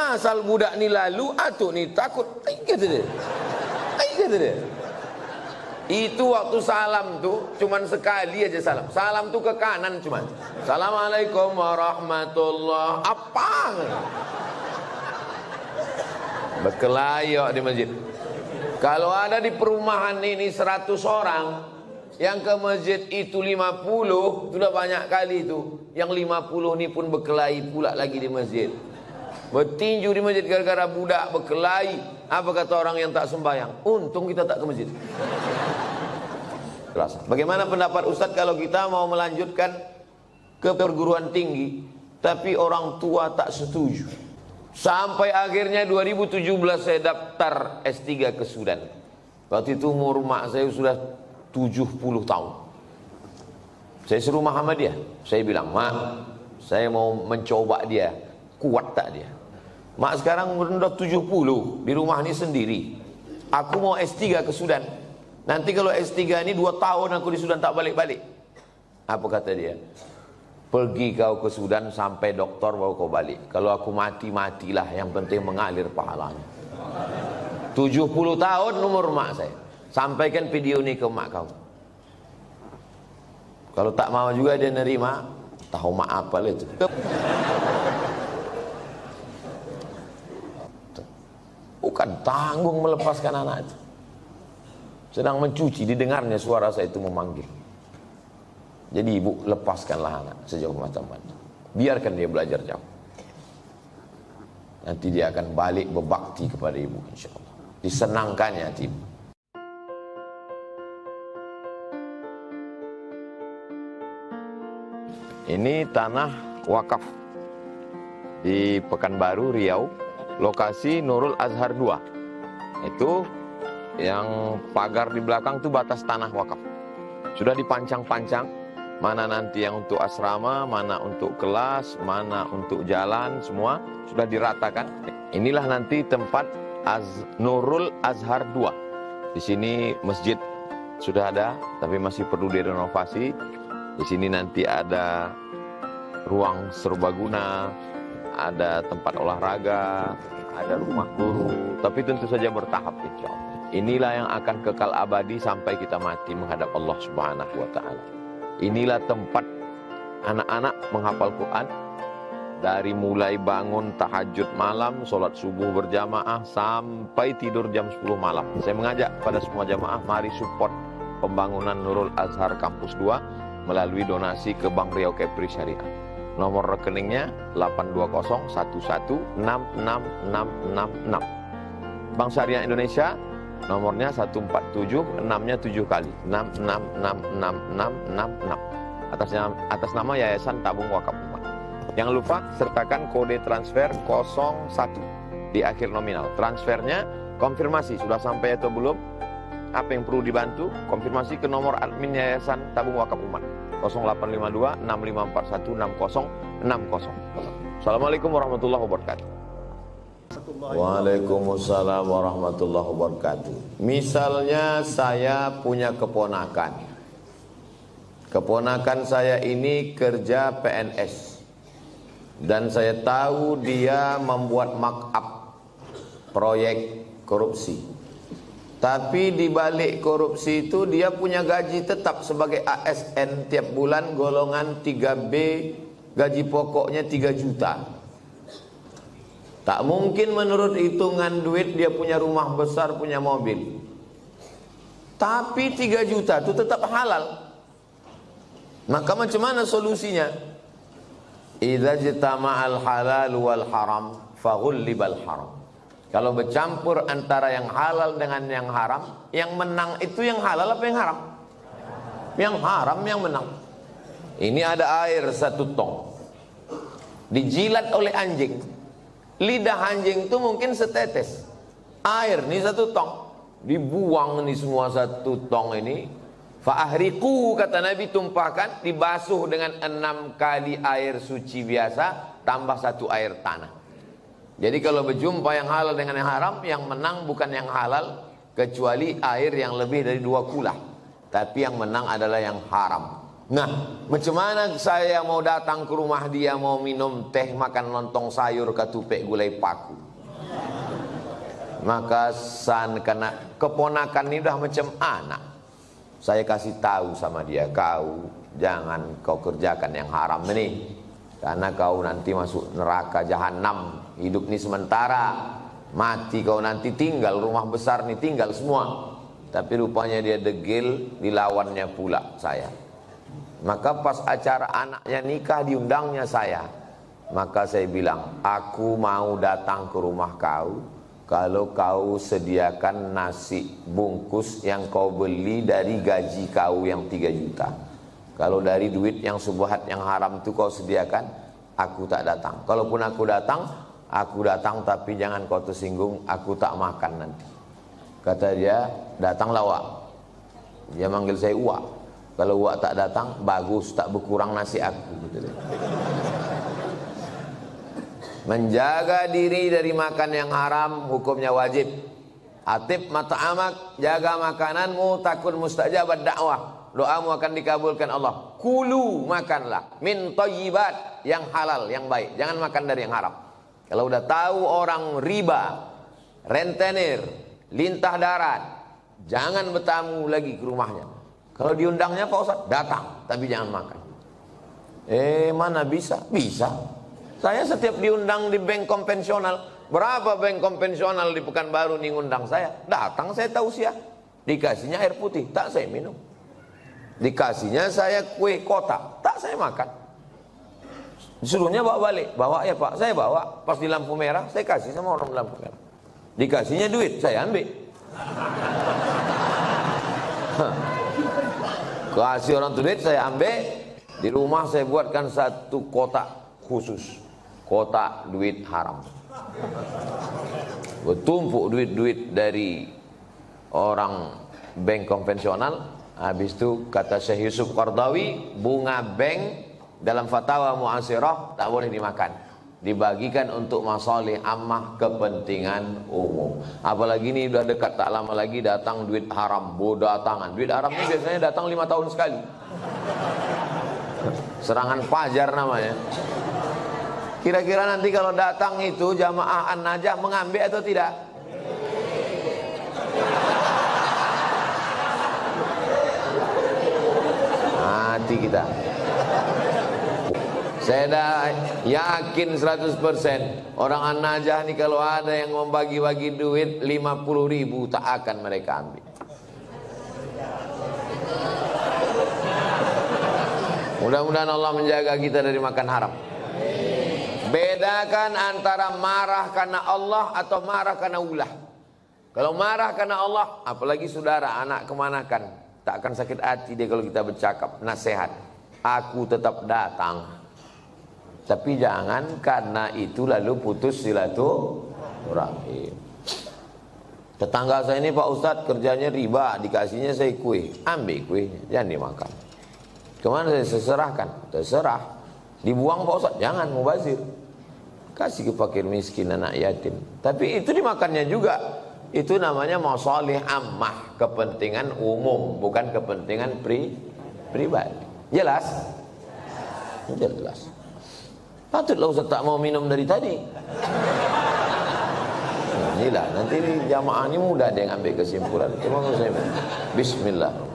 Asal budak ni lalu, atuk ni takut. Kata dia. Kata dia. Itu waktu salam tu cuman sekali aja salam. Salam tu ke kanan cuman. Assalamualaikum warahmatullah. Apa? Berkelayok di masjid. Kalau ada di perumahan ini 100 orang, yang ke masjid itu 50, sudah banyak kali itu. Yang 50 ni pun berkelahi pula lagi di masjid. Bertinju di masjid gara-gara budak berkelahi. Apa kata orang yang tak sembahyang? Untung kita tak ke masjid. Bagaimana pendapat Ustadz kalau kita mau melanjutkan ke perguruan tinggi, tapi orang tua tak setuju? Sampai akhirnya 2017 saya daftar S3 ke Sudan. Waktu itu umur mak saya sudah 70 tahun. Saya suruh Muhammadiyah. Saya bilang, mak, saya mau mencoba dia. Kuat tak dia? Mak sekarang sudah 70, di rumah ini sendiri. Aku mau S3 ke Sudan. Nanti kalau S3 ini 2 tahun aku di Sudan tak balik-balik. Apa kata dia? Pergi kau ke Sudan sampai doktor baru kau balik. Kalau aku mati, matilah. Yang penting mengalir pahalanya. 70 tahun umur mak saya. Sampaikan video ini ke mak kau. Kalau tak mau juga dia nerima, tahu mak apa itu. Bukan tanggung melepaskan anak itu. Sedang mencuci, didengarnya suara saya itu memanggil. Jadi ibu, lepaskanlah anak sejauh mata-mata. Biarkan dia belajar jauh. Nanti dia akan balik berbakti kepada ibu, insya Allah. Disenangkannya hati ibu. Ini tanah wakaf di Pekanbaru, Riau. Lokasi Nurul Azhar 2. Itu yang pagar di belakang itu batas tanah wakaf. Sudah dipancang-pancang. Mana nanti yang untuk asrama, mana untuk kelas, mana untuk jalan, semua sudah diratakan. Inilah nanti tempat Nurul Azhar 2. Di sini masjid sudah ada, tapi masih perlu direnovasi. Di sini nanti ada ruang serbaguna, ada tempat olahraga, ada rumah guru, tapi tentu saja bertahap, insya Allah. Inilah yang akan kekal abadi sampai kita mati menghadap Allah Subhanahu wa Ta'ala. Inilah tempat anak-anak menghafal Quran, dari mulai bangun tahajud malam, sholat subuh berjamaah, sampai tidur jam 10 malam. Saya mengajak pada semua jamaah, mari support pembangunan Nurul Azhar Kampus 2 melalui donasi ke Bank Riau Kepri Syariah. Nomor rekeningnya 82011666666. Bank Syariah Indonesia nomornya 147, 6-nya 7 kali. 666666. Atas nama Yayasan Tabung Wakaf Umat. Jangan lupa sertakan kode transfer 01 di akhir nominal. Transfernya konfirmasi sudah sampai atau belum? Apa yang perlu dibantu? Konfirmasi ke nomor admin Yayasan Tabung Wakaf Umat 0852 6541 6060. Assalamualaikum warahmatullahi wabarakatuh. Waalaikumsalam warahmatullahi wabarakatuh. Misalnya saya punya keponakan. Keponakan saya ini kerja PNS. Dan saya tahu dia membuat markup proyek korupsi. Tapi di balik korupsi itu dia punya gaji tetap sebagai ASN tiap bulan golongan 3B, gaji pokoknya 3 juta. Tak mungkin menurut hitungan duit dia punya rumah besar, punya mobil. Tapi 3 juta itu tetap halal. Maka macam mana solusinya? Idza jitama'al halal wal haram faghullibal haram. Kalau bercampur antara yang halal dengan yang haram, yang menang itu yang halal apa yang haram? Yang haram yang menang. Ini ada air 1 tong. Dijilat oleh anjing. Lidah anjing itu mungkin setetes. Air nih 1 tong. Dibuang nih semua 1 tong ini. Fa'ahriku, kata Nabi, tumpahkan, dibasuh dengan 6 kali air suci biasa, tambah 1 air tanah. Jadi kalau berjumpa yang halal dengan yang haram, yang menang bukan yang halal, kecuali air yang lebih dari 2 kulah. Tapi yang menang adalah yang haram. Nah, macam mana saya mau datang ke rumah dia, mau minum teh, makan lontong sayur, ketupek gulai paku. Maka karena keponakan ini udah macam anak, saya kasih tahu sama dia, kau jangan kau kerjakan yang haram ini, karena kau nanti masuk neraka jahanam. Hidup ini sementara, mati kau nanti tinggal rumah besar nih, tinggal semua. Tapi rupanya dia degil, dilawannya pula saya. Maka pas acara anaknya nikah, diundangnya saya. Maka saya bilang, aku mau datang ke rumah kau kalau kau sediakan nasi bungkus yang kau beli dari gaji kau yang 3 juta. Kalau dari duit yang subhat yang haram itu kau sediakan, aku tak datang. Kalaupun aku datang tapi jangan kau tersinggung, aku tak makan nanti. Kata dia, datanglah Wak. Dia manggil saya Wak. Kalau Wak tak datang, bagus, tak berkurang nasi aku. Gitu dia. Menjaga diri dari makan yang haram hukumnya wajib. Atib mata'amak, jaga makananmu, takun mustajabat dakwah. Doamu akan dikabulkan Allah. Kulu, makanlah. Min thayyibat, yang halal, yang baik. Jangan makan dari yang haram. Kalau udah tahu orang riba, rentenir, lintah darat, jangan bertamu lagi ke rumahnya. Kalau diundangnya Pak Ustaz, datang, tapi jangan makan. Mana bisa? Bisa. Saya setiap diundang di bank konvensional, berapa bank konvensional di Pekanbaru nih ngundang saya, datang saya tausiah, dikasihnya air putih, tak saya minum, dikasihnya saya kue kotak, tak saya makan, disuruhnya bawa balik, bawa ya Pak, saya bawa, pas di lampu merah saya kasih sama orang lampu merah, dikasihnya duit, saya ambil, kasih orang duit saya ambil, di rumah saya buatkan satu kotak khusus, kotak duit haram. Bertumpuk duit-duit dari orang bank konvensional. Habis itu kata Syekh Yusuf Qardawi, bunga bank dalam fatwa mu'asirah tak boleh dimakan, dibagikan untuk masalih ammah, kepentingan umum. Apalagi ini udah dekat, tak lama lagi datang duit haram, bodatangan. Duit haram ini biasanya datang 5 tahun sekali. Serangan fajar namanya. Kira-kira nanti kalau datang itu jamaah An-Najah mengambil atau tidak? Mati kita. Saya dah yakin 100% orang An-Najah ini kalau ada yang membagi-bagi duit 50.000 tak akan mereka ambil. Mudah-mudahan Allah menjaga kita dari makan haram. Bedakan antara marah karena Allah atau marah karena ulah. Kalau marah karena Allah, apalagi saudara, anak kemanakan, tak akan sakit hati dia kalau kita bercakap nasihat. Aku tetap datang. Tapi jangan karena itu lalu putus silaturahim. Tetangga saya ini Pak Ustadz kerjanya riba, dikasihnya saya kue, ambil kuenya, jangan dimakan. Kemana saya serahkan? Terserah. Dibuang Pak Ustadz, jangan mubazir. Kasih ke fakir miskin, anak yatim. Tapi itu dimakannya juga. Itu namanya masalih ammah, kepentingan umum, bukan kepentingan pribadi. Jelas? Jelas. Patutlah Ustaz tak mau minum dari tadi. Nah, inilah, nanti jamaah ini mudah dia ngambil kesimpulan. Cuma saya Bismillah.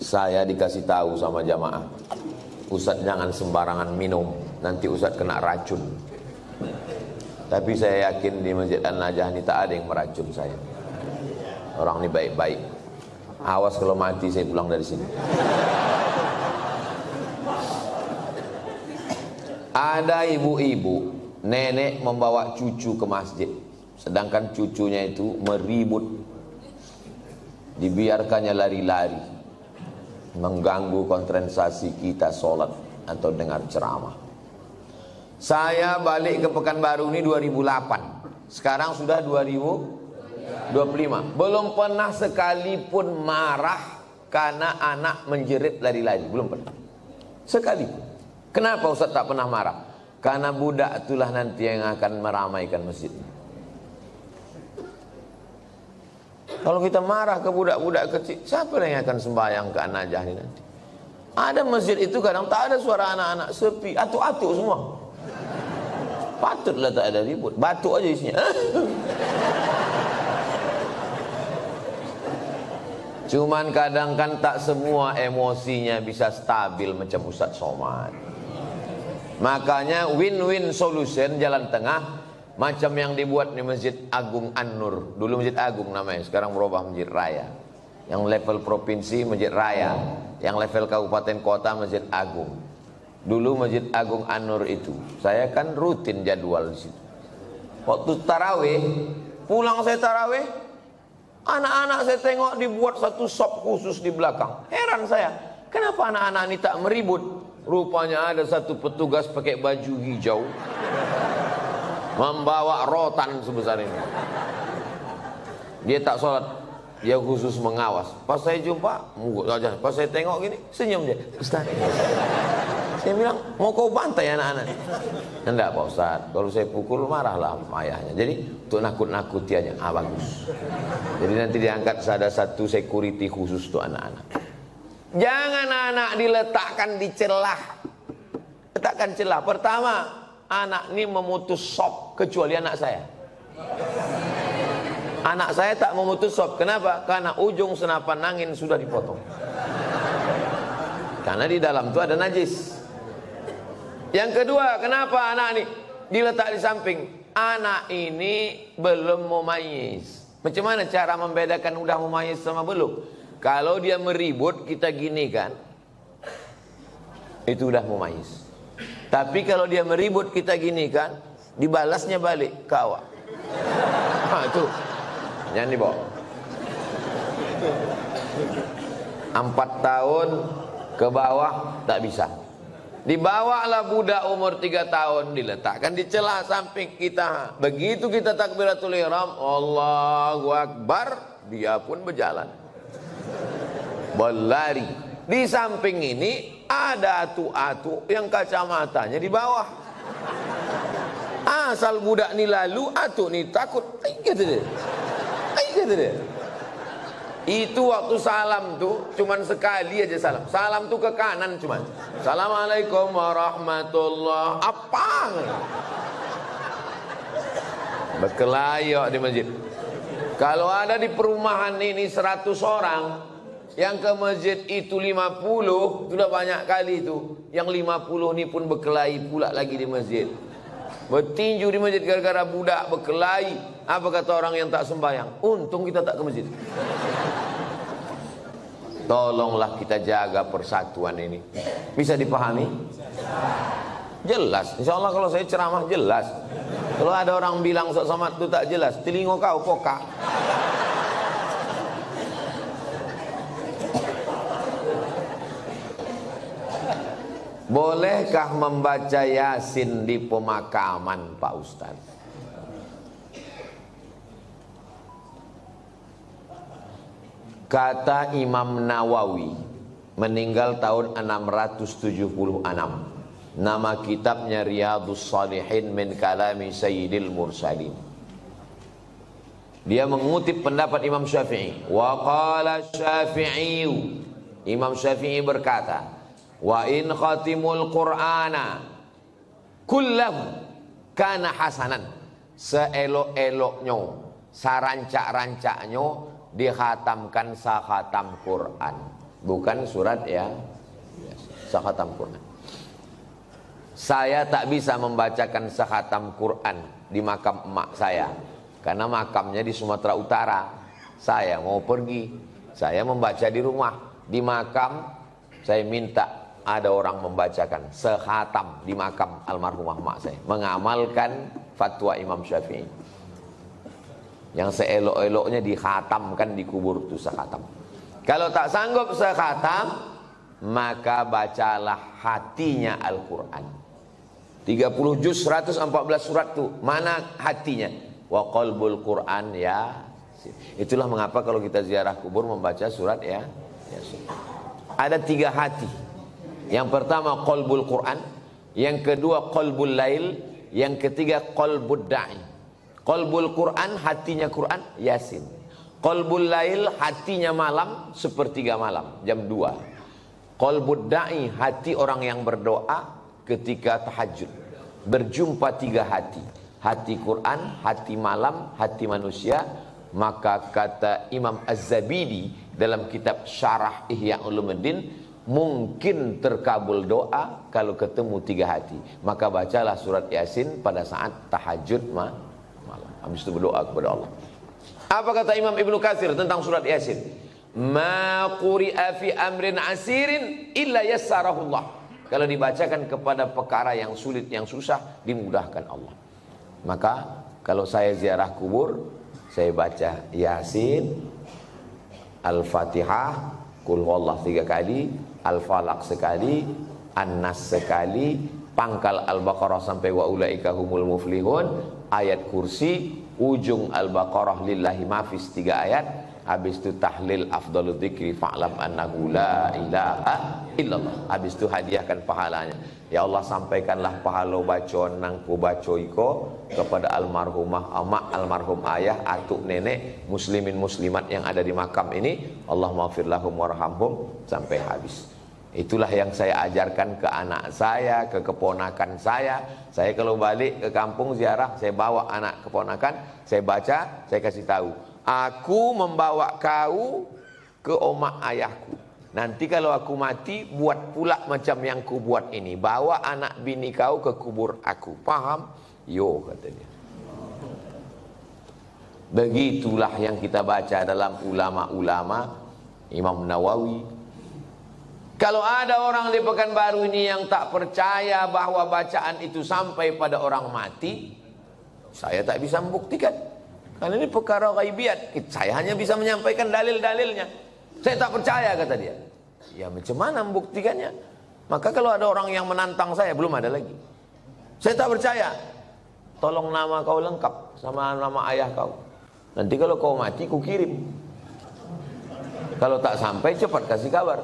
Saya dikasih tahu sama jamaah, Ustaz jangan sembarangan minum, nanti Ustaz kena racun. Tapi saya yakin di Masjid An-Najah ini tak ada yang meracun saya. Orang ini baik-baik. Awas kalau mati saya pulang dari sini. Ada ibu-ibu, nenek membawa cucu ke masjid, sedangkan cucunya itu meribut, dibiarkannya lari-lari, mengganggu konsentrasi kita sholat atau dengar ceramah. Saya balik ke Pekanbaru ini 2008. Sekarang sudah 2025. Belum pernah sekalipun marah karena anak menjerit lari-lari. Belum pernah. Sekalipun. Kenapa Ustaz tak pernah marah? Karena budak itulah nanti yang akan meramaikan masjid. Kalau kita marah ke budak-budak kecil, siapa yang akan sembahyang ke An-Najah ini nanti? Ada masjid itu kadang tak ada suara anak-anak, sepi, atuk-atuk semua. Patutlah tak ada ribut, batuk aja isinya. Cuman kadang kan tak semua emosinya bisa stabil macam Ustaz Somad. Makanya win-win solution, jalan tengah, macam yang dibuat di Masjid Agung An-Nur. Dulu Masjid Agung namanya, sekarang berubah Masjid Raya. Yang level provinsi Masjid Raya, yang level kabupaten kota Masjid Agung. Dulu Masjid Agung An-Nur itu, saya kan rutin jadwal di situ. Waktu tarawih, pulang saya tarawih, anak-anak saya tengok dibuat satu sop khusus di belakang. Heran saya, kenapa anak-anak ini tak meribut? Rupanya ada satu petugas pakai baju hijau, membawa rotan sebesar ini. Dia tak sholat, dia khusus mengawas. Pas saya jumpa, pas saya tengok gini, senyum dia. Ustaz, saya bilang, mau kau bantai anak-anak? Enggak Pak Ustaz, kalau saya pukul marahlah ayahnya. Jadi untuk nakut-nakuti aja. Bagus. Jadi nanti diangkat ada satu security khusus untuk anak-anak. Jangan anak diletakkan di celah. Letakkan celah. Pertama, anak ini memutus sop kecuali anak saya. Anak saya tak memutus sop. Kenapa? Karena ujung senapan angin sudah dipotong. Karena di dalam itu ada najis. Yang kedua, kenapa anak ini diletak di samping? Anak ini belum mumayyiz. Macam mana cara membedakan udah mumayyiz sama belum? Kalau dia meribut, kita gini kan, itu udah mumayyiz. Tapi kalau dia meribut, kita gini kan, dibalasnya balik ke awak. Itu jangan dibawa. 4 tahun ke bawah tak bisa. Dibawalah budak umur 3 tahun, diletakkan di celah samping kita. Begitu kita takbiratul ihram, Allahu Akbar, dia pun berjalan, berlari. Di samping ini ada atu-atu yang kacamatanya di bawah. Asal budak ni lalu, atu ni takut. Kata dia. Itu waktu salam tuh cuman sekali aja salam. Salam tuh ke kanan cuman. Assalamualaikum warahmatullahi. Apa? Berkelayok di masjid. Kalau ada di perumahan ini 100 orang, yang ke masjid itu 50, sudah banyak kali itu. Yang 50 ini pun berkelahi pula lagi di masjid. Bertinju di masjid gara-gara budak berkelahi. Apa kata orang yang tak sembahyang? Untung kita tak ke masjid. Tolonglah kita jaga persatuan ini. Bisa dipahami? Jelas. Insya Allah kalau saya ceramah jelas. Kalau ada orang bilang Ustaz Somad itu tak jelas, telinga kau pokak. Bolehkah membaca Yasin di pemakaman Pak Ustaz? Kata Imam Nawawi, meninggal tahun 676. Nama kitabnya Riyadhus Shalihin min kalami Sayyidil Mursalin. Dia mengutip pendapat Imam Syafi'i. Wa qala Syafi'i, Imam Syafi'i berkata, wa in khatimul Qur'ana kullahu kana hasanan. Seelok-eloknya, sarancak-rancaknya dikhatamkan sakhatam Quran. Bukan surat ya, sakhatam Quran. Saya tak bisa membacakan sakhatam Quran di makam emak saya, karena makamnya di Sumatera Utara. Saya mau pergi, saya membaca di rumah. Di makam saya minta ada orang membacakan sekhatam di makam almarhumah mak saya, mengamalkan fatwa Imam Syafi'i yang seelok-eloknya dikhatamkan di kubur itu sekhatam. Kalau tak sanggup sekhatam, maka bacalah hatinya Al-Quran. 30 juz 114 surat tuh, mana hatinya? Wa qalbul Quran ya. Itulah mengapa kalau kita ziarah kubur membaca surat ya. Ada 3 hati. Yang pertama qalbul Quran, yang kedua qalbul lail, yang ketiga qalbud da'i. Qalbul Quran, hatinya Quran, Yasin. Qalbul lail, hatinya malam, sepertiga malam, jam 2. Qalbud da'i, hati orang yang berdoa ketika tahajud. Berjumpa 3 hati. Hati Quran, hati malam, hati manusia. Maka kata Imam Az-Zabidi dalam kitab Syarah Ihya Ulumuddin, mungkin terkabul doa kalau ketemu 3 hati. Maka bacalah surat Yasin pada saat tahajud malam. Habis itu berdoa kepada Allah. Apa kata Imam Ibnu Katsir tentang surat Yasin? Ma quri'a fi amrin asirin illa yassarahullah. Kalau dibacakan kepada perkara yang sulit, yang susah, dimudahkan Allah. Maka kalau saya ziarah kubur, saya baca Yasin, Al-Fatihah, Qul huwallahu 3 kali, Al-Falaq sekali, An-Nas sekali, pangkal Al-Baqarah sampai wa ulaika humul muflihun, ayat kursi, ujung Al-Baqarah lillahi mafis 3 ayat, habis itu tahlil afdalul dzikri fa'lam annahu la ilaha illallah, habis itu hadiahkan pahalanya. Ya Allah, sampaikanlah pahala bacaan nang ku baca iko kepada almarhumah amak, almarhum ayah, atuk nenek, muslimin muslimat yang ada di makam ini. Allahumma ighfir lahum warhamhum sampai habis. Itulah yang saya ajarkan ke anak saya, ke keponakan saya. Saya kalau balik ke kampung ziarah, saya bawa anak keponakan, saya baca, saya kasih tahu. Aku membawa kau ke omak ayahku. Nanti kalau aku mati, buat pula macam yang ku buat ini. Bawa anak bini kau ke kubur aku. Paham? Yo, kata dia. Begitulah yang kita baca dalam ulama-ulama, Imam Nawawi. Kalau ada orang di Pekanbaru ini yang tak percaya bahwa bacaan itu sampai pada orang mati, saya tak bisa membuktikan. Karena ini perkara ghaibiat. Saya hanya bisa menyampaikan dalil-dalilnya. Saya tak percaya, kata dia. Ya macam mana membuktikannya? Maka kalau ada orang yang menantang saya, belum ada lagi. Saya tak percaya. Tolong nama kau lengkap sama nama ayah kau. Nanti kalau kau mati, ku kirim. Kalau tak sampai, cepat kasih kabar.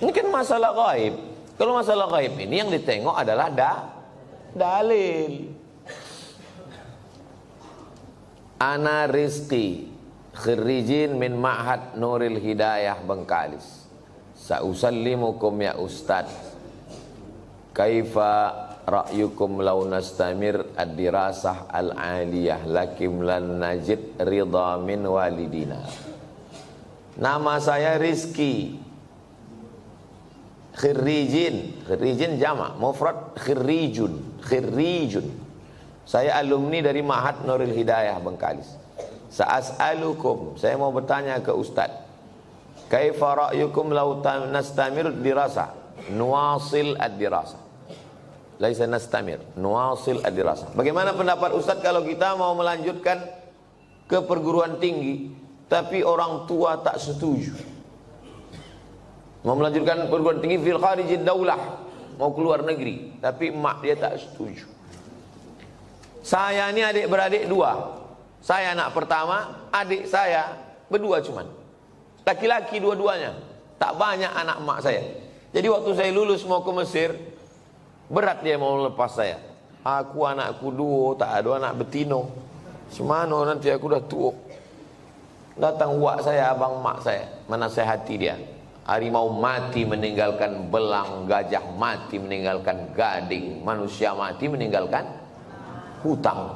Ini kan masalah gaib. Kalau masalah gaib ini yang ditengok adalah dalil. Ana Rizki, khirijin min Ma'had Nuril Hidayah Bengkalis. Sa'usallimukum ya Ustad. Kaifa ra'yukum law nastamir ad-dirasah al-aliyah lakim lan najid ridha min walidina. Nama saya Rizki. Khirijin jamak, mufrad khirijun. Saya alumni dari Ma'had Nuril Hidayah Bengkalis. Sa'as'alukum, saya mau bertanya ke Ustaz. Kaifa ra'yukum law nastamir dirasa? Nuwasil ad-dirasa. Laisa nastamir, nuwasil ad-dirasa. Bagaimana pendapat Ustaz kalau kita mau melanjutkan ke perguruan tinggi, tapi orang tua tak setuju? Mau melanjutkan perguruan tinggi fil kharijid daulah, mau keluar negeri, tapi emak dia tak setuju. Saya ini adik beradik 2. Saya anak pertama, adik saya berdua cuman. Laki-laki dua-duanya. Tak banyak anak emak saya. Jadi waktu saya lulus mau ke Mesir, berat dia mau lepas saya. Aku anakku 2, tak ada anak betino. Semana nanti aku dah tua. Datang uak saya, abang mak saya, menasihati dia. Harimau mati meninggalkan belang, gajah mati meninggalkan gading, manusia mati meninggalkan hutang.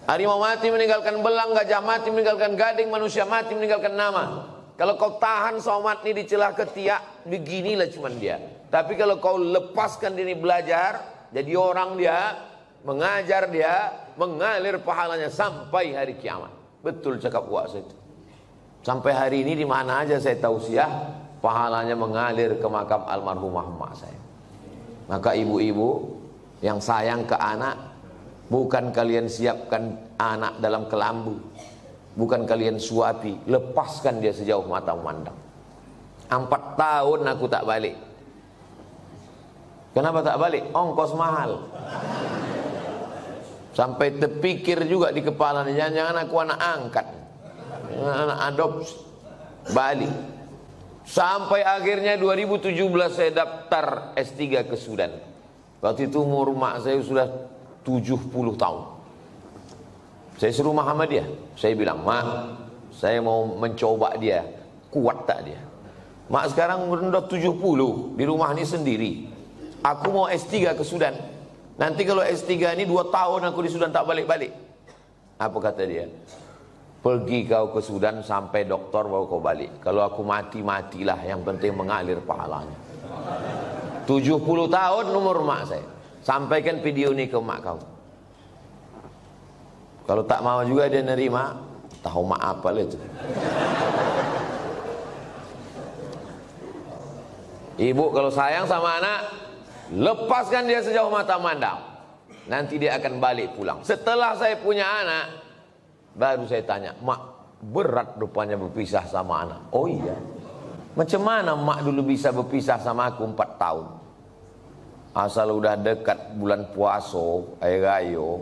Harimau mati meninggalkan belang, gajah mati meninggalkan gading, manusia mati meninggalkan nama. Kalau kau tahan somat ini di celah ketiak, beginilah cuman dia. Tapi kalau kau lepaskan diri belajar, jadi orang dia, mengajar dia, mengalir pahalanya sampai hari kiamat. Betul cakap uak saya itu. Sampai hari ini di mana aja saya tausiah, pahalanya mengalir ke makam almarhumah emak saya. Maka ibu-ibu yang sayang ke anak, bukan kalian siapkan anak dalam kelambu, bukan kalian suapi, lepaskan dia sejauh mata memandang. 4 tahun aku tak balik. Kenapa tak balik? Ongkos mahal. Sampai terpikir juga di kepala, jangan-jangan aku anak angkat, anak adopsi, balik. Sampai akhirnya 2017 saya daftar S3 ke Sudan. Waktu itu umur mak saya sudah 70 tahun. Saya suruh Muhammadiyah. Saya bilang, mak, saya mau mencoba dia. Kuat tak dia? Mak sekarang udah 70, di rumah ini sendiri. Aku mau S3 ke Sudan. Nanti kalau S3 ini 2 tahun aku di Sudan tak balik-balik. Apa kata dia? Pergi kau ke Sudan sampai doktor baru kau balik. Kalau aku mati, matilah. Yang penting mengalir pahalanya. 70 tahun umur mak saya. Sampaikan video ini ke mak kau. Kalau tak mau juga dia nerima, tahu mak apa lah itu. Ibu kalau sayang sama anak, lepaskan dia sejauh mata mandang. Nanti dia akan balik pulang. Setelah saya punya anak, baru saya tanya, mak, berat rupanya berpisah sama anak. Oh iya. Macam mana mak dulu bisa berpisah sama aku 4 tahun? Asal udah dekat bulan puasa, air raya,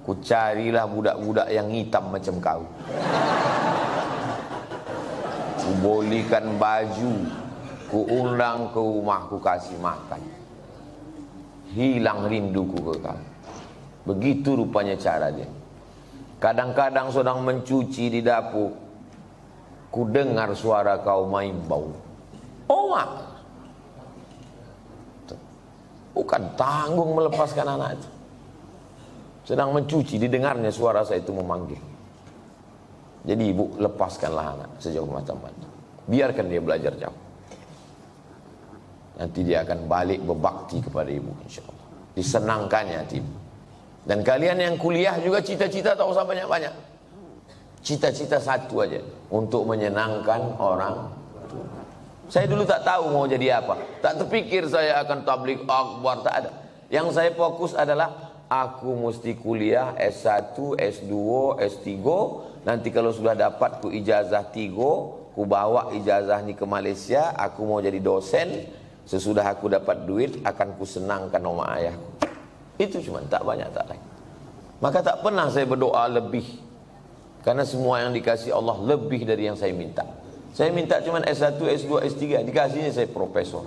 ku carilah budak-budak yang hitam macam kau. Ku bolikan baju, ku undang ke rumah, ku kasih makan. Hilang rinduku ke kau. Begitu rupanya cara dia. Kadang-kadang sedang mencuci di dapur, ku dengar suara kau main bau. Oh mak, bukan tanggung melepaskan anak itu. Sedang mencuci, didengarnya suara saya itu memanggil. Jadi ibu, lepaskanlah anak sejauh mata mandang. Biarkan dia belajar jauh. Nanti dia akan balik berbakti kepada ibu, insya Allah. Disenangkannya hati ibu. Dan kalian yang kuliah juga cita-cita tak usah banyak-banyak. Cita-cita satu aja, untuk menyenangkan orang tua. Saya dulu tak tahu mau jadi apa. Tak terpikir saya akan tabligh akbar, tak ada. Yang saya fokus adalah aku mesti kuliah S1, S2, S3. Nanti kalau sudah dapat ku ijazah 3, ku bawa ijazah ni ke Malaysia. Aku mau jadi dosen. Sesudah aku dapat duit, akan ku senangkan oma ayahku. Itu cuma, tak banyak, tak lain. Maka tak pernah saya berdoa lebih. Karena semua yang dikasih Allah lebih dari yang saya minta. Saya minta cuma S1, S2, S3. Dikasihnya saya profesor.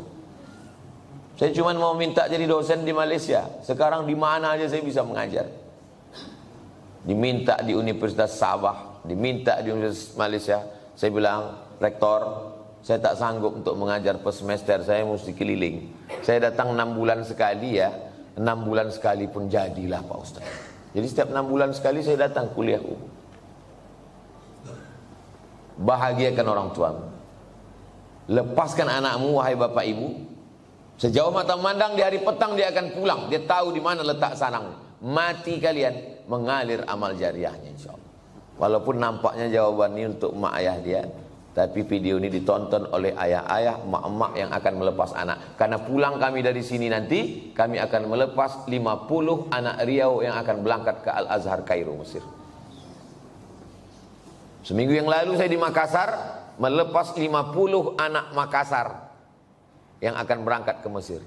Saya cuma mau minta jadi dosen di Malaysia. Sekarang di mana aja saya bisa mengajar. Diminta di Universitas Sabah, diminta di Universitas Malaysia. Saya bilang, rektor, saya tak sanggup untuk mengajar per semester, saya mesti keliling. Saya datang 6 bulan sekali ya. 6 bulan sekali pun jadilah Pak Ustaz. Jadi setiap 6 bulan sekali saya datang kuliah. Bahagiakan orang tuamu. Lepaskan anakmu, wahai bapak ibu. Sejauh mata memandang di hari petang dia akan pulang. Dia tahu di mana letak sarang. Mati kalian, mengalir amal jariahnya insyaAllah. Walaupun nampaknya jawaban ini untuk mak ayah dia, tapi video ini ditonton oleh ayah-ayah, mak-mak yang akan melepas anak. Karena pulang kami dari sini nanti, kami akan melepas 50 anak Riau yang akan berangkat ke Al-Azhar Kairo, Mesir. Seminggu yang lalu saya di Makassar, melepas 50 anak Makassar yang akan berangkat ke Mesir.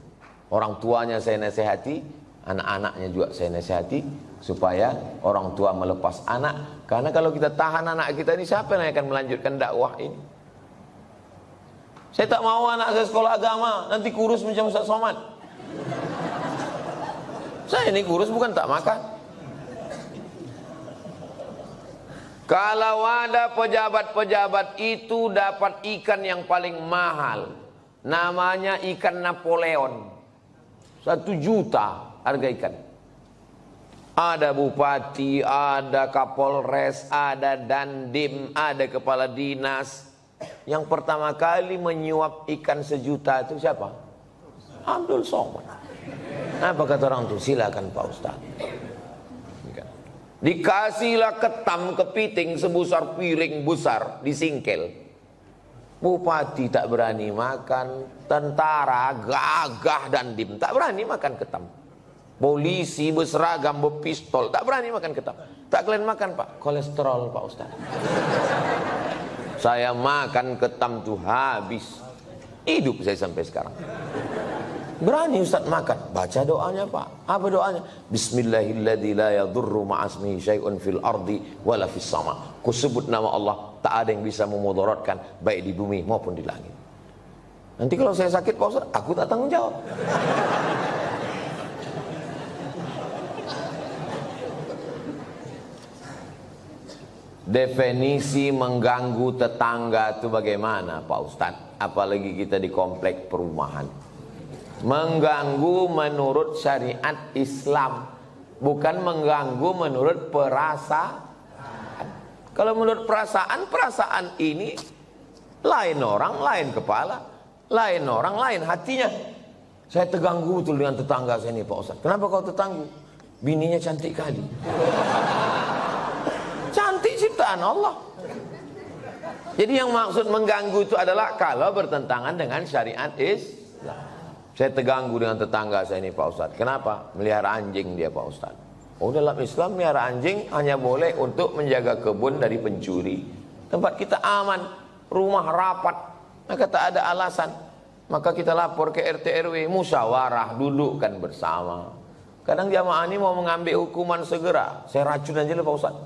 Orang tuanya saya nasihati, anak-anaknya juga saya nasihati, supaya orang tua melepas anak. Karena kalau kita tahan anak kita ini, siapa yang akan melanjutkan dakwah ini? Saya tak mau anak saya sekolah agama, nanti kurus macam Ustaz Somad. Saya ini kurus bukan tak makan. Kalau ada pejabat-pejabat itu dapat ikan yang paling mahal, namanya ikan Napoleon, 1 juta harga ikan. Ada bupati, ada kapolres, ada dandim, ada kepala dinas. Yang pertama kali menyuap ikan 1 juta itu siapa? Abdul Somad. Apa kata orang itu? Silakan Pak Ustaz. Dikasihlah ketam kepiting sebesar piring besar, disingkel. Bupati tak berani makan, tentara gagah dandim tak berani makan ketam. Polisi berseragam berpistol tak berani makan ketam. Tak kalian makan Pak, kolesterol Pak Ustaz. Saya makan ketam tuh habis. Hidup saya sampai sekarang. Berani Ustaz makan, baca doanya Pak. Apa doanya? Bismillahilladzi la yadurru ma'asmihi syai'un fil ardi wala fis sama. Ku sebut nama Allah, tak ada yang bisa memudaratkan baik di bumi maupun di langit. Nanti kalau saya sakit Pak Ustaz, aku tak tanggung jawab. Definisi mengganggu tetangga itu bagaimana Pak Ustadz? Apalagi kita di komplek perumahan. Mengganggu menurut syariat Islam, bukan mengganggu menurut perasaan. Kalau menurut perasaan, perasaan ini lain orang, lain kepala, lain orang, lain hatinya. Saya terganggu betul dengan tetangga saya ini Pak Ustadz. Kenapa kau terganggu? Bininya cantik kali. Cantik ciptaan Allah. Jadi yang maksud mengganggu itu adalah kalau bertentangan dengan syariat Islam. Saya terganggu dengan tetangga saya ini Pak Ustadz. Kenapa? Melihara anjing dia Pak Ustadz. Oh, dalam Islam melihara anjing hanya boleh untuk menjaga kebun dari pencuri. Tempat kita aman, rumah rapat, maka tak ada alasan. Maka kita lapor ke RT RW, musyawarah, dudukkan bersama. Kadang jamaah ini mau mengambil hukuman segera, saya racun aja lah Pak Ustadz.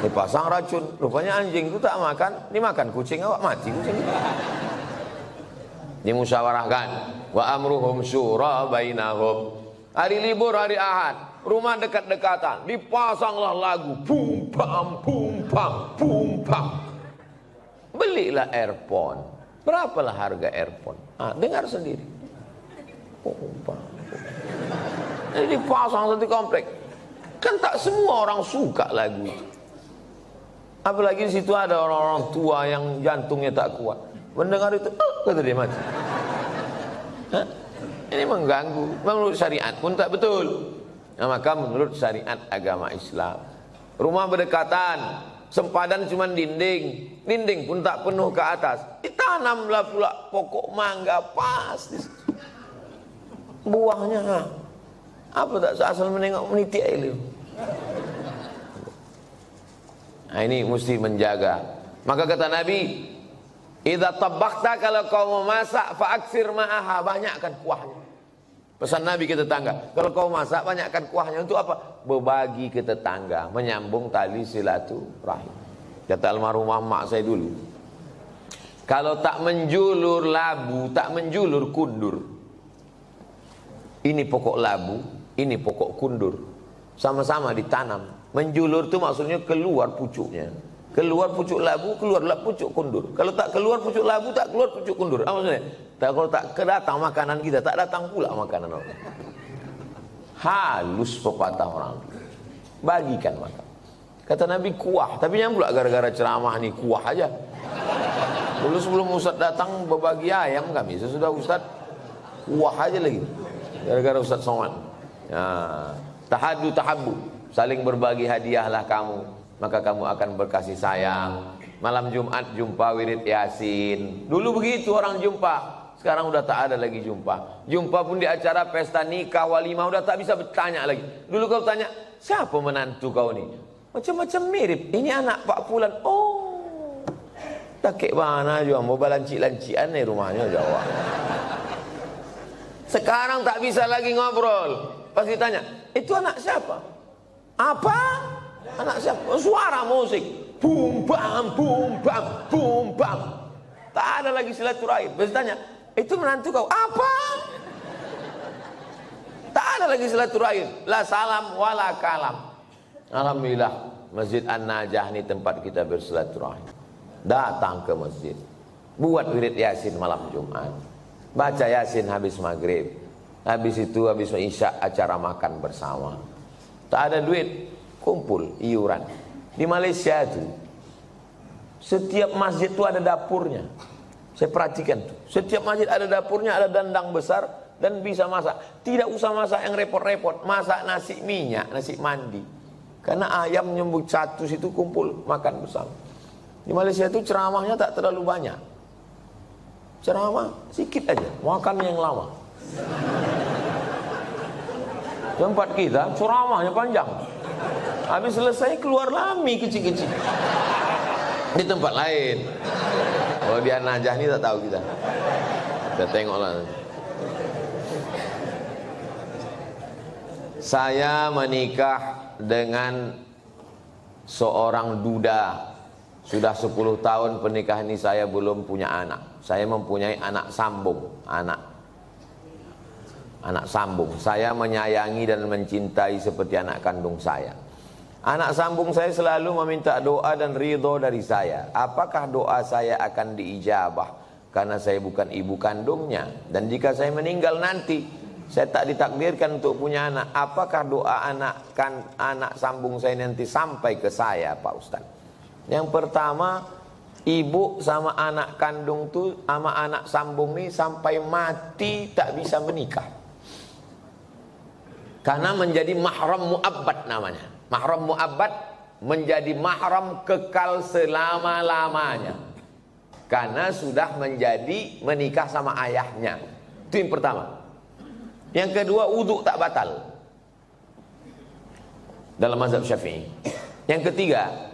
Dipasang racun, rupanya anjing itu tak makan, dimakan kucing, awak mati kucing. Dimusyawarahkan, wa amruhum syura bainahum. Hari libur, hari Ahad, rumah dekat-dekatan, dipasanglah lagu, bum bam, bum bam, bum bam. Belilah earphone. Berapalah harga earphone? Dengar sendiri. Bum bam. Jadi dipasang satu komplek. Kan tak semua orang suka lagu itu. Apalagi di situ ada orang-orang tua yang jantungnya tak kuat. Mendengar itu, kata dia mati. Ini mengganggu. Menurut syariat pun tak betul. Nah, maka menurut syariat agama Islam, rumah berdekatan, sempadan cuma dinding, dinding pun tak penuh ke atas, ditanamlah pula pokok mangga pas di situ. Buahnya apa tak asal menengok meniti air. Nah, ini mesti menjaga. Maka kata Nabi, idza tabakhta, kalau kau memasak, fa'aksir ma'aha, banyakkan kuahnya. Pesan Nabi ke tetangga, kalau kau masak banyakkan kuahnya. Untuk apa? Berbagi ke tetangga, menyambung tali silaturahim. Kata almarhumah mak saya dulu, kalau tak menjulur labu, tak menjulur kundur. Ini pokok labu, ini pokok kundur, sama-sama ditanam. Menjulur itu maksudnya keluar pucuknya. Keluar pucuk labu, keluarlah pucuk kundur. Kalau tak keluar pucuk labu, tak keluar pucuk kundur. Apa maksudnya? Kalau tak kedatang makanan kita, tak datang pula makanan orang. Halus pepatah orang. Bagikan makan. Kata Nabi kuah, tapi yang pula gara-gara ceramah nih kuah aja. Dulu sebelum Ustaz datang berbagi ayam kami, sesudah Ustaz kuah aja lagi. Gara-gara Ustaz Somad. Nah, tahadu tahabbu, saling berbagi hadiahlah kamu, maka kamu akan berkasih sayang. Malam Jumat jumpa wirid Yasin. Dulu begitu orang jumpa. Sekarang udah tak ada lagi jumpa. Jumpa pun di acara pesta nikah, walimah, udah tak bisa bertanya lagi. Dulu kau tanya, siapa menantu kau ni? Macam-macam mirip. Ini anak Pak Fulan. Oh, tak kek mana juga, mau balancik-lancian nih rumahnya Jawa. Sekarang tak bisa lagi ngobrol. Pas ditanya, itu anak siapa? Apa? Anak siapa? Suara musik. Bum bam, bum bam, bum bam. Tak ada lagi silaturahim. Pas ditanya, itu menantu kau? Apa? Tak ada lagi silaturahim. La salam wala kalam. Alhamdulillah, Masjid An-Najah ini tempat kita bersilaturahim. Datang ke masjid, buat wirid Yasin malam Jumat, baca Yasin habis maghrib. Habis itu habis isya acara makan bersama. Tak ada duit, kumpul iuran. Di Malaysia itu setiap masjid itu ada dapurnya. Saya perhatikan tuh, setiap masjid ada dapurnya, ada dandang besar dan bisa masak. Tidak usah masak yang repot-repot, masak nasi minyak, nasi mandi. Karena ayam nyembut satu situ kumpul makan bersama. Di Malaysia itu ceramahnya tak terlalu banyak. Ceramah sedikit aja, makan yang lama. Tempat kita ceramahnya panjang. Habis selesai keluar lami kecil-kecil. Di tempat lain. Kalau di An-Najah ini tak tahu kita. Kita tengoklah. Saya menikah dengan seorang duda. Sudah 10 tahun pernikahan ini saya belum punya anak. Saya mempunyai anak sambung, anak sambung. Saya menyayangi dan mencintai seperti anak kandung saya. Anak sambung saya selalu meminta doa dan ridho dari saya. Apakah doa saya akan diijabah? Karena saya bukan ibu kandungnya. Dan jika saya meninggal nanti, saya tak ditakdirkan untuk punya anak. Apakah doa anak sambung saya nanti sampai ke saya, Pak Ustaz? Yang pertama, ibu sama anak kandung tuh sama anak sambung nih sampai mati tak bisa menikah. Karena menjadi mahram mu'abbad namanya. Mahram mu'abbad menjadi mahram kekal selama-lamanya. Karena sudah menjadi menikah sama ayahnya. Itu yang pertama. Yang kedua, wudhu tak batal dalam mazhab Syafi'i. Yang ketiga,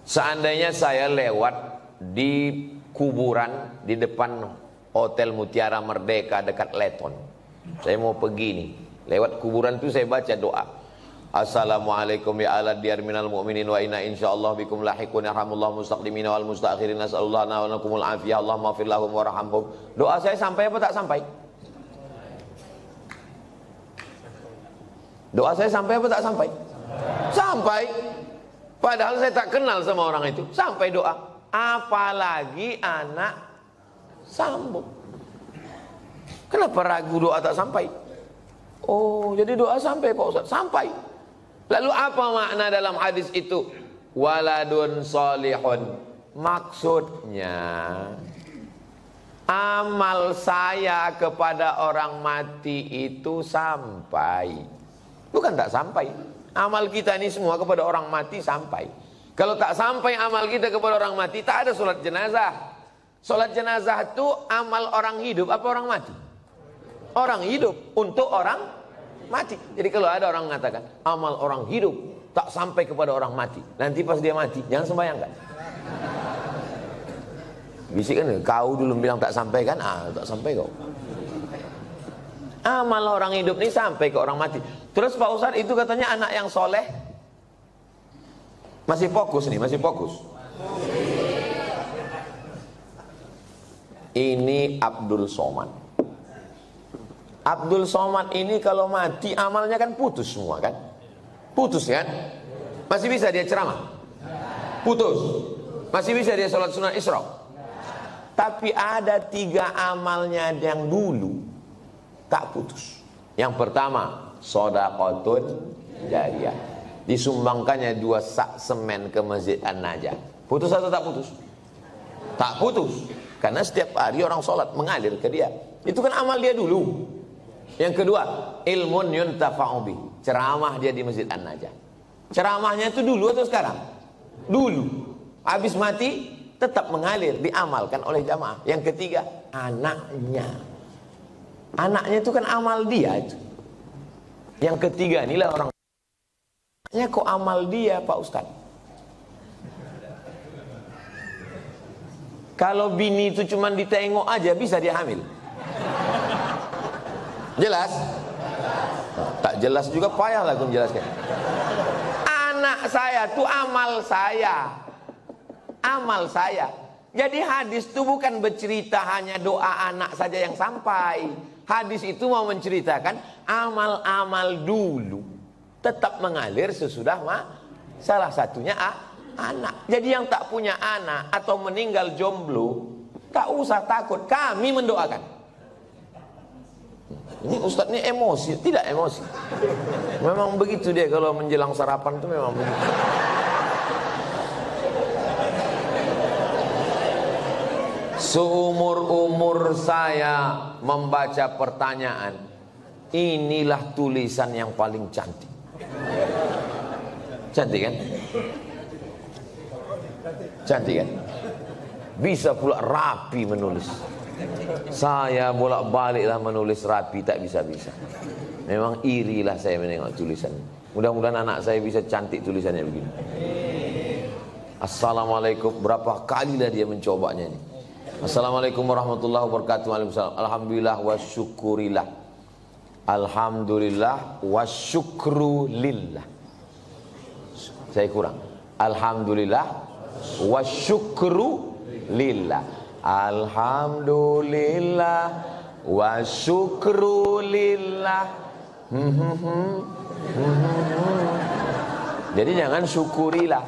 seandainya saya lewat di kuburan di depan Hotel Mutiara Merdeka dekat Leton, saya mau pergi nih, lewat kuburan itu saya baca doa, Assalamualaikum ya ala diyar minal mu'minin wa inna insyaallah bikum lahiqun yarhamullahu mustaqdimina wal mustakhirin nas'alullah wa lakumul afiyah Allahumma fir lahum warhamhum. Doa saya sampai apa tak sampai? Doa saya sampai apa tak sampai? Sampai. Padahal saya tak kenal sama orang itu. Sampai doa. Apalagi anak sambung. Kenapa ragu doa tak sampai? Oh, jadi doa sampai Pak Ustaz? Sampai. Lalu apa makna dalam hadis itu? Waladun solihun. Maksudnya amal saya kepada orang mati itu sampai. Bukan tak sampai. Amal kita ini semua kepada orang mati sampai. Kalau tak sampai amal kita kepada orang mati, tak ada sholat jenazah. Sholat jenazah itu amal orang hidup apa orang mati? Orang hidup untuk orang mati. Jadi kalau ada orang mengatakan amal orang hidup tak sampai kepada orang mati, nanti pas dia mati jangan sembahyang kan? Bisik kan, kau dulu bilang tak sampai kan? Tak sampai kau. Amal orang hidup ini sampai ke orang mati. Terus Pak Ustadz itu katanya anak yang soleh. Masih fokus nih, masih fokus. Ini Abdul Somad. Abdul Somad ini kalau mati amalnya kan putus semua kan? Putus kan? Masih bisa dia ceramah? Putus. Masih bisa dia sholat sunat Isra? Tapi ada 3 amalnya yang dulu tak putus. Yang pertama, shadaqatun jariyah. Disumbangkannya 2 sak semen ke Masjid An-Najah. Putus atau tak putus? Tak putus. Karena setiap hari orang sholat mengalir ke dia. Itu kan amal dia dulu. Yang kedua, ilmun yuntafa'u bih. Ceramah dia di Masjid An-Najah. Ceramahnya itu dulu atau sekarang? Dulu. Habis mati tetap mengalir, diamalkan oleh jamaah. Yang ketiga, anaknya. Anaknya itu kan amal dia itu. Yang ketiga inilah orang. Anaknya kok amal dia Pak Ustadz? Kalau bini itu cuma ditengok aja bisa dia hamil. Jelas? Tak jelas juga payahlah aku menjelaskan. Anak saya itu amal saya. Amal saya. Jadi hadis itu bukan bercerita hanya doa anak saja yang sampai. Hadis itu mau menceritakan amal-amal dulu tetap mengalir sesudah salah satunya anak. Jadi yang tak punya anak atau meninggal jomblo tak usah takut, kami mendoakan. Ini Ustadz ini emosi, tidak emosi. Memang begitu dia kalau menjelang sarapan itu memang begitu. Seumur-umur saya membaca pertanyaan, inilah tulisan yang paling cantik. Cantik kan? Cantik kan? Bisa pula rapi menulis. Saya bolak-baliklah menulis rapi tak bisa-bisa. Memang irilah saya menengok tulisan. Mudah-mudahan anak saya bisa cantik tulisannya begini. Assalamualaikum, berapa kalilah dia mencobanya ini. Assalamualaikum warahmatullahi wabarakatuh. Waalaikumsalam. Alhamdulillah wa syukurillah. Alhamdulillah wa syukru lillah. Saya kurang. Alhamdulillah wa syukru lillah. Alhamdulillah wa syukru lillah. Jadi jangan syukurilah.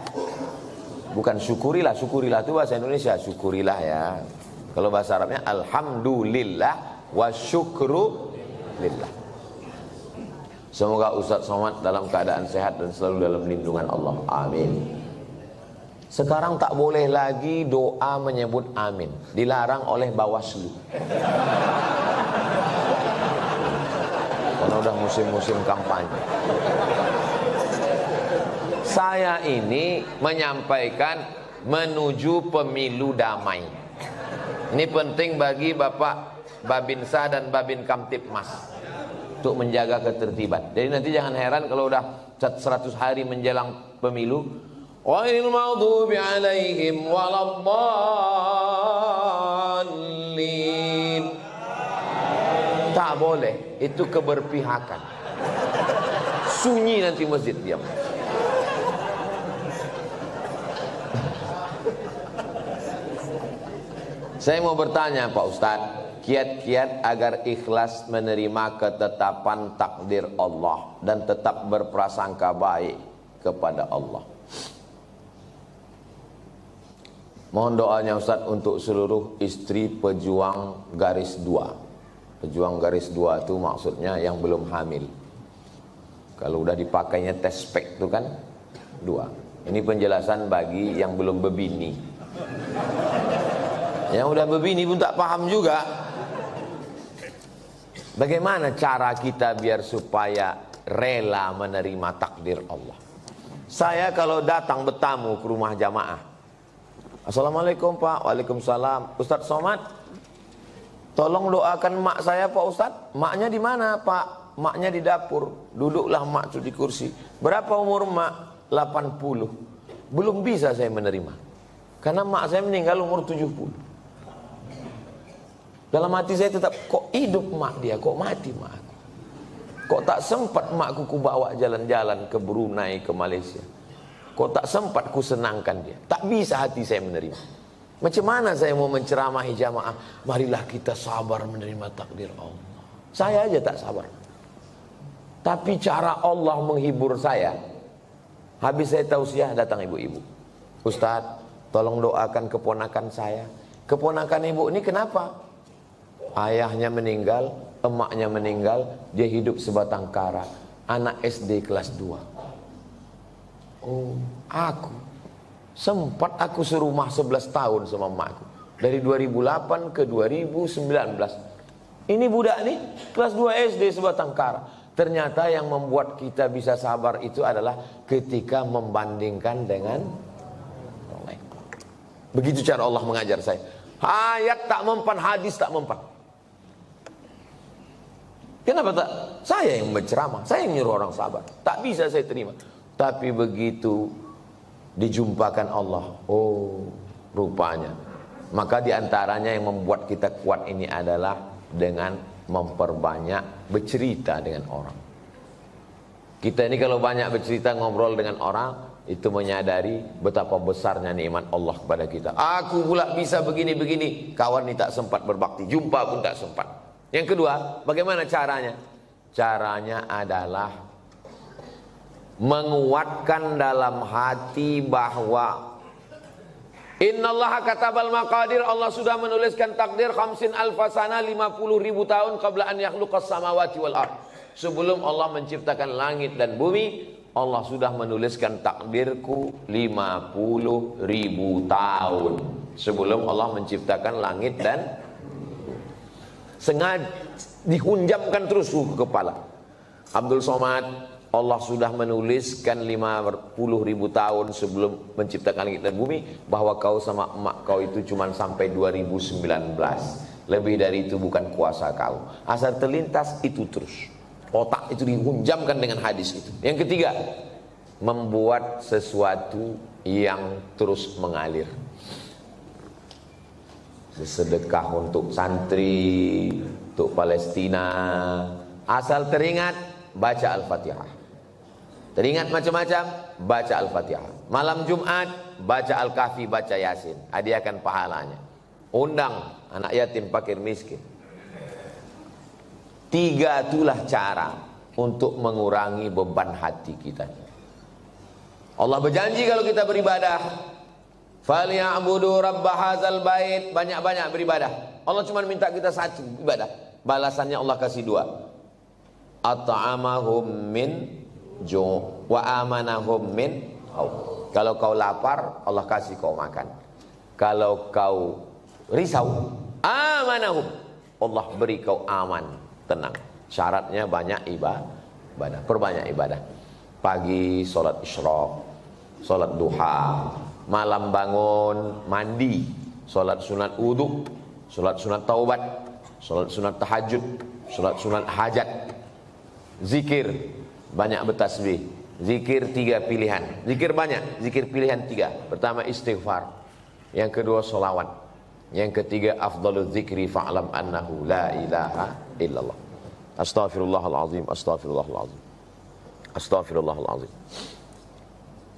Bukan syukurilah, syukurilah itu bahasa Indonesia, syukurilah ya. Kalau bahasa Arabnya alhamdulillah wa syukru lillah. Semoga Ustaz Somad dalam keadaan sehat dan selalu dalam lindungan Allah. Amin. Sekarang tak boleh lagi doa menyebut amin. Dilarang oleh Bawaslu. Karena udah musim-musim kampanye. Saya ini menyampaikan menuju pemilu damai. Ini penting bagi Bapak Babinsa dan Babin Kamtipmas untuk menjaga ketertiban. Jadi nanti jangan heran kalau udah 100 hari menjelang pemilu, ghairil maghdubi alaihim waladdallin. Tak boleh, itu keberpihakan. Sunyi nanti masjid, diam. Saya mau bertanya Pak Ustadz, kiat-kiat agar ikhlas menerima ketetapan takdir Allah dan tetap berprasangka baik kepada Allah. Mohon doanya Ustadz untuk seluruh istri pejuang garis 2. Pejuang garis 2 itu maksudnya yang belum hamil. Kalau udah dipakainya tes spek itu kan 2. Ini penjelasan bagi yang belum berbini. Yang udah berbini pun tak paham juga. Bagaimana cara kita biar supaya rela menerima takdir Allah? Saya kalau datang bertamu ke rumah jamaah, Assalamualaikum Pak. Waalaikumsalam. Ustadz Somad, tolong doakan mak saya Pak Ustadz. Maknya di mana Pak? Maknya di dapur. Duduklah mak itu di kursi. Berapa umur mak? 80. Belum bisa saya menerima. Karena mak saya meninggal umur 70. Dalam hati saya tetap, kok hidup mak dia, kok mati mak aku. Kok tak sempat makku ku bawa jalan-jalan ke Brunei, ke Malaysia. Kok tak sempat ku senangkan dia. Tak bisa hati saya menerima. Macam mana saya mau menceramahi jamaah? Marilah kita sabar menerima takdir Allah. Saya aja tak sabar. Tapi cara Allah menghibur saya. Habis saya tausiah datang ibu-ibu. Ustadz, tolong doakan keponakan saya. Keponakan ibu ini kenapa? Ayahnya meninggal, emaknya meninggal, dia hidup sebatang kara. Anak SD kelas 2. Oh, aku sempat aku serumah 11 tahun sama emakku. Dari 2008 ke 2019. Ini budak nih, kelas 2 SD sebatang kara. Ternyata yang membuat kita bisa sabar itu adalah ketika membandingkan dengan orang lain. Begitu cara Allah mengajar saya. Ayat tak mempan, hadis tak mempan. Kenapa tak? Saya yang berceramah, saya yang nyuruh orang sabar. Tak bisa saya terima. Tapi begitu dijumpakan Allah, oh rupanya. Maka diantaranya yang membuat kita kuat ini adalah dengan memperbanyak bercerita dengan orang. Kita ini kalau banyak bercerita ngobrol dengan orang, itu menyadari betapa besarnya nikmat Allah kepada kita. Aku pula bisa begini-begini. Kawan ini tak sempat berbakti, jumpa pun tak sempat. Yang kedua, bagaimana caranya? Caranya adalah menguatkan dalam hati bahwa innallaha katabal maqadir, Allah sudah menuliskan takdir 50 alfasana, 50.000 tahun qabla an yakhluqas samawati wal ard. Sebelum Allah menciptakan langit dan bumi, Allah sudah menuliskan takdirku 50.000 tahun sebelum Allah menciptakan langit dan sengaja dihunjamkan terus ke kepala. Abdul Somad, Allah sudah menuliskan 50.000 tahun sebelum menciptakan langit dan bumi bahwa kau sama emak kau itu cuma sampai 2019. Lebih dari itu bukan kuasa kau. Asal terlintas itu terus. Otak itu dihunjamkan dengan hadis itu. Yang ketiga, membuat sesuatu yang terus mengalir. Sedekah untuk santri, untuk Palestina. Asal teringat, baca Al-Fatihah. Teringat macam-macam, baca Al-Fatihah. Malam Jumat, baca Al-Kahfi, baca Yasin. Hadiahkan pahalanya. Undang anak yatim, fakir, miskin. 3 itulah cara untuk mengurangi beban hati kita. Allah berjanji kalau kita beribadah, falyabudu rabb hadzal bait, banyak-banyak beribadah. Allah cuma minta kita satu ibadah. Balasannya Allah kasih dua. At'amahum min ju' wa amanahum min khauf. Kalau kau lapar, Allah kasih kau makan. Kalau kau risau, amanahum, Allah beri kau aman, tenang. Syaratnya banyak ibadah, perbanyak ibadah. Pagi sholat isyraq, sholat duha, malam bangun mandi, sholat sunat wudu, sholat sunat taubat, sholat sunat tahajud, sholat sunat hajat, zikir, banyak bertasbih. Zikir 3 pilihan, zikir banyak, zikir pilihan 3. Pertama istighfar, yang kedua sholawat, yang ketiga afdalul zikri fa'lam annahu la ilaha illallah. Astaghfirullahalazim, astaghfirullahalazim, astaghfirullahalazim.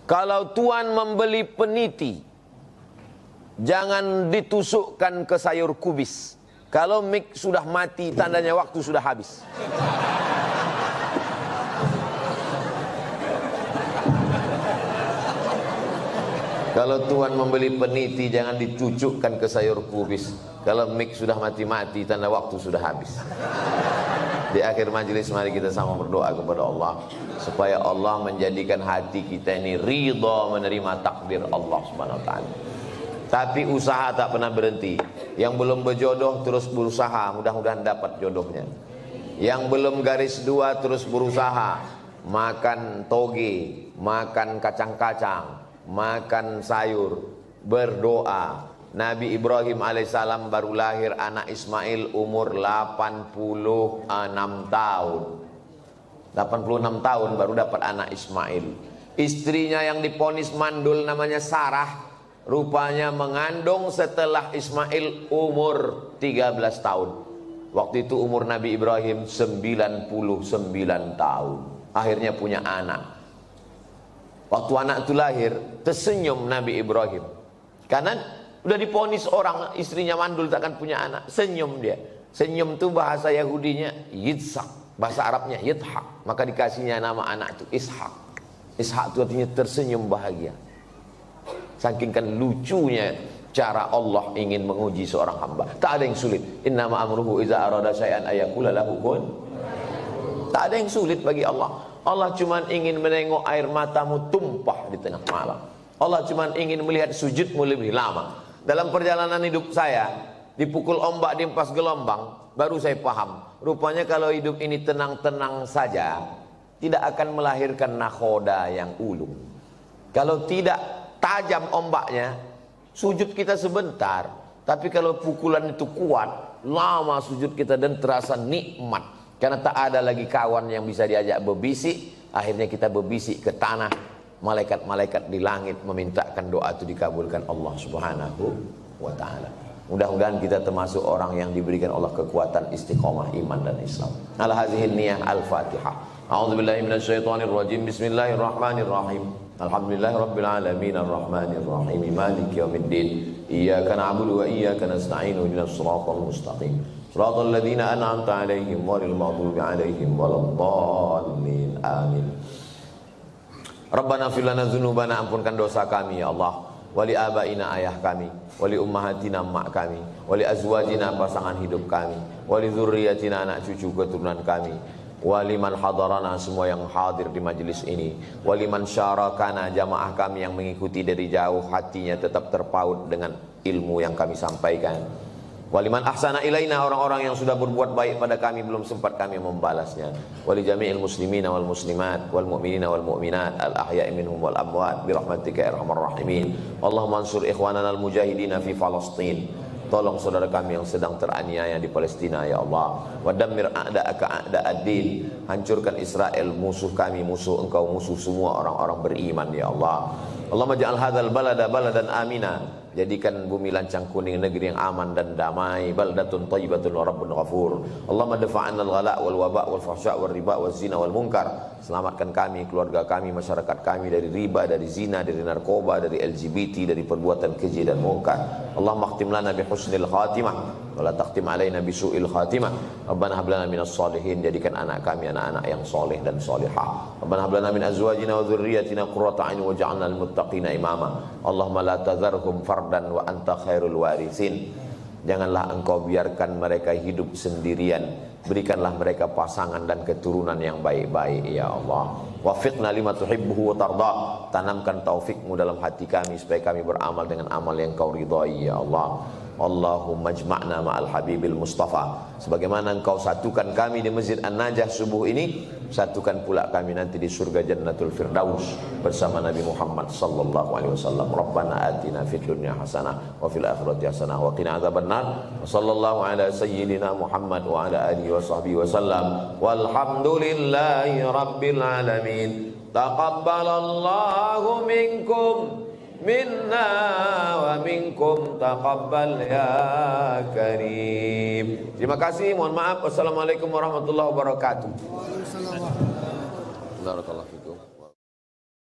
Kalau tuan membeli peniti, jangan ditusukkan ke sayur kubis. Kalau mik sudah mati, tandanya waktu sudah habis. Kalau tuan membeli peniti, jangan dicucukkan ke sayur kubis. Kalau mik sudah mati-mati, tanda waktu sudah habis. Di akhir majelis mari kita sama berdoa kepada Allah supaya Allah menjadikan hati kita ini ridha menerima takdir Allah Subhanahu wa taala. Tapi usaha tak pernah berhenti. Yang belum berjodoh terus berusaha, mudah-mudahan dapat jodohnya. Yang belum garis 2 terus berusaha, makan toge, makan kacang-kacang, makan sayur, berdoa. Nabi Ibrahim alaihissalam baru lahir anak Ismail umur 86 tahun. 86 tahun baru dapat anak Ismail. Istrinya yang diponis mandul namanya Sarah, rupanya mengandung setelah Ismail umur 13 tahun. Waktu itu umur Nabi Ibrahim 99 tahun. Akhirnya punya anak. Waktu anak itu lahir, tersenyum Nabi Ibrahim. Karena udah diponis orang istrinya mandul takkan punya anak, senyum dia. Senyum itu bahasa Yahudinya Yitzhak, bahasa Arabnya Yithak. Maka dikasihnya nama anak itu Ishak. Ishak itu artinya tersenyum bahagia. Saking kan lucunya cara Allah ingin menguji seorang hamba. Tak ada yang sulit. Innama amruhu iza arada syai'an ayaqula lahu kun. Tak ada yang sulit bagi Allah. Allah cuma ingin menengok air matamu tumpah di tengah malam. Allah cuma ingin melihat sujudmu lebih lama. Dalam perjalanan hidup saya, dipukul ombak, diempas gelombang, baru saya paham. Rupanya kalau hidup ini tenang-tenang saja, tidak akan melahirkan nakhoda yang ulung. Kalau tidak tajam ombaknya, sujud kita sebentar. Tapi kalau pukulan itu kuat, lama sujud kita dan terasa nikmat. Karena tak ada lagi kawan yang bisa diajak berbisik. Akhirnya kita berbisik ke tanah. Malaikat-malaikat di langit memintakan doa itu dikabulkan Allah Subhanahu wa ta'ala. Mudah-mudahan kita termasuk orang yang diberikan Allah kekuatan istiqomah iman dan Islam. Ala hazihin niyah al-Fatihah. A'udzubillahi minasyaitonirrajim. Bismillahirrahmanirrahim. Alhamdulillahirabbil alamin arrahmanir rahim maliki yaumiddin. Iyyaka na'budu wa iyyaka nasta'in ihdinas siratal mustaqim. Shiratal ladzina an'amta 'alaihim ghairil maghdubi 'alaihim waladdallin. Amin. Rabbana fir lana dzunubana, ampunkan dosa kami ya Allah. Wali abaina, ayah kami, wali ummahatina, mak kami, wali azwajina, pasangan hidup kami, wali dzurriyyatina, anak cucu keturunan kami, wali man hadarana, semua yang hadir di majelis ini, wali man syarakana, jamaah kami yang mengikuti dari jauh, hatinya tetap terpaut dengan ilmu yang kami sampaikan. Waliman ahsana ilaina, orang-orang yang sudah berbuat baik pada kami belum sempat kami membalasnya. Wali jami'il muslimina wal muslimat wal mu'minina wal mu'minat al ahya'i minhum wal amwat bi rahmatika ya arhamar rahimin. Allahumma ansur ikhwanana al mujahidina fi Palestin. Tolong saudara kami yang sedang teraniaya di Palestina ya Allah. Wa dammir a'da'aka a'da'ad-din. Hancurkan Israel, musuh kami, musuh engkau, musuh semua orang-orang beriman ya Allah. Allahumma ja'al hadzal balada baladan amina. Jadikan bumi Lancang Kuning negeri yang aman dan damai. Baldatun thayyibatun wa rabbun ghafur. Allahumma dafa'anna al-ghala' wal waba' wal fahsya' wal riba wal zina wal munkar. Selamatkan kami, keluarga kami, masyarakat kami dari riba, dari zina, dari narkoba, dari LGBT, dari perbuatan keji dan munkar. Allahumma khtim lana bi husnil khatimah. wa la taqtim alaina bisu'il khatimah. Rabbana hab lana minas shalihin, jadikan anak kami anak-anak yang soleh dan solihah. Rabbana hab lana min azwajina wa dzurriyyatina qurrata a'yun waj'alna lil muttaqina imama. Allahumma la tadharhum fardan wa anta khairul warithin. Janganlah engkau biarkan mereka hidup sendirian, berikanlah mereka pasangan dan keturunan yang baik-baik ya Allah. Wafiqna lima tuhibbuhu wa tarda, tanamkan taufikmu dalam hati kami supaya kami beramal dengan amal yang kau ridhai ya Allah. Allahumma jma'na ma'al habibil mustafa, sebagaimana engkau satukan kami di Masjid An-Najah subuh ini, satukan pula kami nanti di surga Jannatul Firdaus bersama Nabi Muhammad sallallahu alaihi wasallam. Rabbana atina fid dunya hasanah wa fil akhirati hasanah wa qina adzabannar. Sallallahu ala sayyidina Muhammad wa ala alihi wa sahbihi wasallam. Walhamdulillahi rabbil alamin. Taqabbalallahu minkum minna wa minkum taqabbal ya karim. Terima kasih, mohon maaf. Wassalamualaikum warahmatullahi wabarakatuh. Waalaikumsalam.